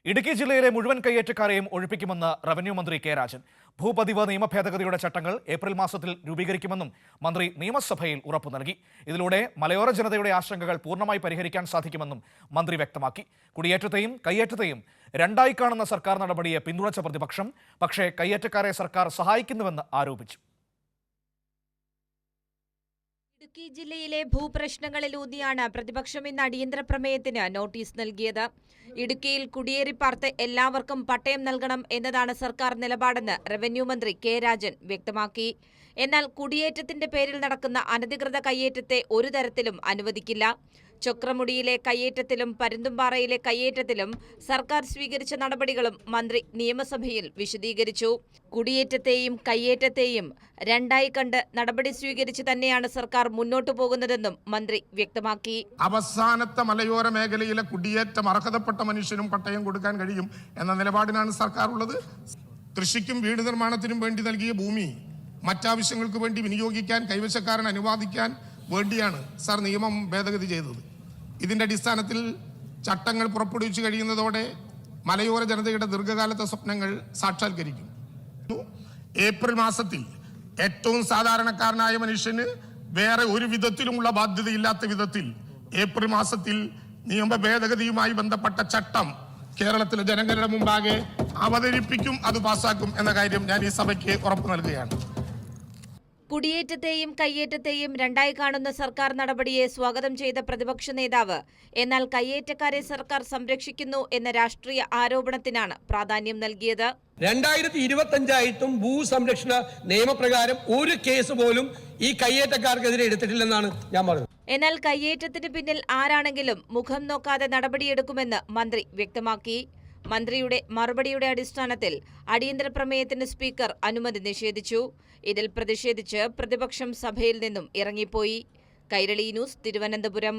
ഇടുക്കി ജില്ലയിലെ മുഴുവൻ കയ്യേറ്റക്കാരെയും ഒഴിപ്പിക്കുമെന്ന് റവന്യൂ മന്ത്രി കെ രാജൻ. ഭൂപതിവ് നിയമ ഭേദഗതിയുടെ ചട്ടങ്ങൾ ഏപ്രിൽ മാസത്തിൽ രൂപീകരിക്കുമെന്നും മന്ത്രി നിയമസഭയിൽ ഉറപ്പു നൽകി. ഇതിലൂടെ മലയോര ജനതയുടെ ആശങ്കകൾ പൂർണ്ണമായി പരിഹരിക്കാൻ സാധിക്കുമെന്നും മന്ത്രി വ്യക്തമാക്കി. കുടിയേറ്റത്തെയും കയ്യേറ്റത്തെയും രണ്ടായി കാണുന്ന സർക്കാർ നടപടിയെ പിന്തുണച്ച പ്രതിപക്ഷം പക്ഷേ കയ്യേറ്റക്കാരെ സർക്കാർ സഹായിക്കുന്നുവെന്ന് ആരോപിച്ചു. ഇടുക്കി ജില്ലയിലെ ഭൂപ്രശ്നങ്ങളിലൂന്നിയാണ് പ്രതിപക്ഷം ഇന്ന് അടിയന്തര പ്രമേയത്തിന് നോട്ടീസ് നൽകിയത്. ഇടുക്കിയിൽ കുടിയേറിപ്പാർത്ത് എല്ലാവർക്കും പട്ടയം നൽകണം എന്നതാണ് സർക്കാർ നിലപാടെന്ന് റവന്യൂ മന്ത്രി കെ രാജൻ വ്യക്തമാക്കി. എന്നാൽ കുടിയേറ്റത്തിന്റെ പേരിൽ നടക്കുന്ന അനധികൃത കയ്യേറ്റത്തെ ഒരു തരത്തിലും അനുവദിക്കില്ല. ചൊക്രമുടിയിലെ കയ്യേറ്റത്തിലും പരുന്തുംപാറയിലെ കയ്യേറ്റത്തിലും സർക്കാർ സ്വീകരിച്ച നടപടികളും മന്ത്രി നിയമസഭയിൽ വിശദീകരിച്ചു. കുടിയേറ്റത്തെയും കയ്യേറ്റത്തെയും രണ്ടായി കണ്ട് നടപടി സ്വീകരിച്ച് തന്നെയാണ് സർക്കാർ മുന്നോട്ടു പോകുന്നതെന്നും മന്ത്രി വ്യക്തമാക്കി. അവസാനത്തെ മലയോര മേഖലയിലെ കുടിയേറ്റം അർഹതപ്പെട്ട മനുഷ്യനും പട്ടയം കൊടുക്കാൻ കഴിയും എന്ന നിലപാടിനാണ് സർക്കാർ ഉള്ളത്. കൃഷിക്കും വീട് നിർമ്മാണത്തിനും വേണ്ടി നൽകിയ ഭൂമി മറ്റാവശ്യങ്ങൾക്ക് വേണ്ടി വിനിയോഗിക്കാൻ കൈവശക്കാരൻ അനുവാദിക്കാൻ വേണ്ടിയാണ് സാർ നിയമം ഭേദഗതി ചെയ്തത്. ഇതിന്റെ അടിസ്ഥാനത്തിൽ ചട്ടങ്ങൾ പുറപ്പെടുവിച്ചു കഴിയുന്നതോടെ മലയോര ജനതയുടെ ദീർഘകാലത്തെ സ്വപ്നങ്ങൾ സാക്ഷാത്കരിക്കും. ഏപ്രിൽ മാസത്തിൽ ഏറ്റവും സാധാരണക്കാരനായ മനുഷ്യന് വേറെ ഒരു വിധത്തിലുമുള്ള ബാധ്യതയില്ലാത്ത വിധത്തിൽ ഏപ്രിൽ മാസത്തിൽ നിയമ ഭേദഗതിയുമായി ബന്ധപ്പെട്ട ചട്ടം കേരളത്തിലെ ജനങ്ങളുടെ മുമ്പാകെ അവതരിപ്പിക്കും, അത് പാസാക്കും എന്ന കാര്യം ഞാൻ ഈ സഭയ്ക്ക് ഉറപ്പു നൽകുകയാണ്. കുടിയേറ്റത്തെയും കയ്യേറ്റത്തെയും രണ്ടായി കാണുന്ന സർക്കാർ നടപടിയെ സ്വാഗതം ചെയ്ത പ്രതിപക്ഷ നേതാവ് എന്നാൽ കയ്യേറ്റക്കാരെ സർക്കാർ സംരക്ഷിക്കുന്നു എന്ന രാഷ്ട്രീയ ആരോപണത്തിനാണ് പ്രാധാന്യം നൽകിയത്. 2025 ഭൂസംരക്ഷണ നിയമപ്രകാരം ഒരു കേസ് പോലും ഈ കയ്യേറ്റക്കാർക്കെതിരെ എടുത്തിട്ടില്ലെന്നാണ് ഞാൻ പറഞ്ഞത്. എന്നാൽ കയ്യേറ്റത്തിന് പിന്നിൽ ആരാണെങ്കിലും മുഖം നോക്കാതെ നടപടിയെടുക്കുമെന്ന് മന്ത്രി വ്യക്തമാക്കി. മന്ത്രിയുടെ മറുപടിയുടെ അടിസ്ഥാനത്തിൽ അടിയന്തര പ്രമേയത്തിന് സ്പീക്കർ അനുമതി നിഷേധിച്ചു. ഇതിൽ പ്രതിഷേധിച്ച് പ്രതിപക്ഷം സഭയിൽ നിന്നും ഇറങ്ങിപ്പോയി. കൈരളി ന്യൂസ്, തിരുവനന്തപുരം.